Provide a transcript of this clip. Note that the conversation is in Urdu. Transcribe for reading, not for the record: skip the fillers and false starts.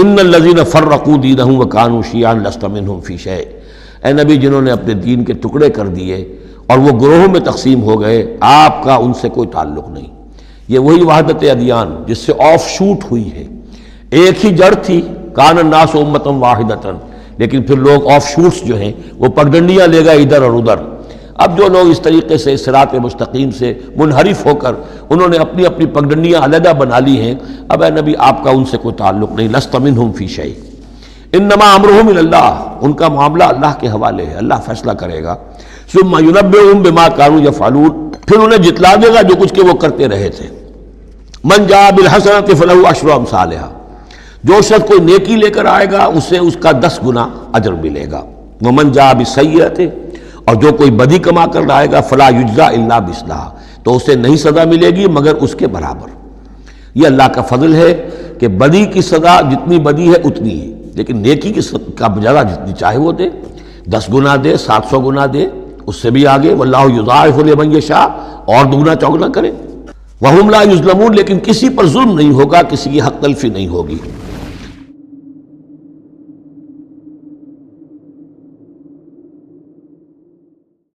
ان الذین فرقوا دینہم وکانوا شیعا لست منہم فی شیء، اے نبی جنہوں نے اپنے دین کے ٹکڑے کر دیے اور وہ گروہوں میں تقسیم ہو گئے، آپ کا ان سے کوئی تعلق نہیں۔ یہ وہی وحدت ادیان جس سے آف شوٹ ہوئی ہے، ایک ہی جڑ تھی، کان الناس امۃ واحدۃ، لیکن پھر لوگ آف شوٹس جو ہیں وہ پگڈنڈیاں لے گئے ادھر اور ادھر۔ اب جو لوگ اس طریقے سے صراط مستقیم سے منحرف ہو کر انہوں نے اپنی اپنی پگڈنڈیاں علیحدہ بنا لی ہیں، اب اے نبی آپ کا ان سے کوئی تعلق نہیں، لست منہم فی شیء، انما امرہم الی اللہ، ان کا معاملہ اللہ کے حوالے ہے، اللہ فیصلہ کرے گا۔ ثم ینبئہم بما کانوا یفعلون، پھر انہیں جتلا دے گا جو کچھ کہ وہ کرتے رہے تھے۔ من جاء بالحسنۃ فلہ عشر امثالھا، جو شخص کوئی نیکی لے کر آئے گا اسے اس کا 10 گنا اجر ملے گا۔ ومن جاء بالسیئۃ، اور جو کوئی بدی کما کر لائے گا فلا یجزی الا مثلھا، تو اسے نہیں سزا ملے گی مگر اس کے برابر۔ یہ اللہ کا فضل ہے کہ بدی کی سزا جتنی بدی ہے اتنی ہے، لیکن نیکی کی کا زیادہ جتنی چاہے وہ دے، 10 گنا دے، 700 گنا دے، اس سے بھی آگے، واللہ یضاعف لمن یشاء، اور دگنا چوگنا کرے۔ وہم لا یظلمون، لیکن کسی پر ظلم نہیں ہوگا، کسی کی حق تلفی نہیں ہوگی۔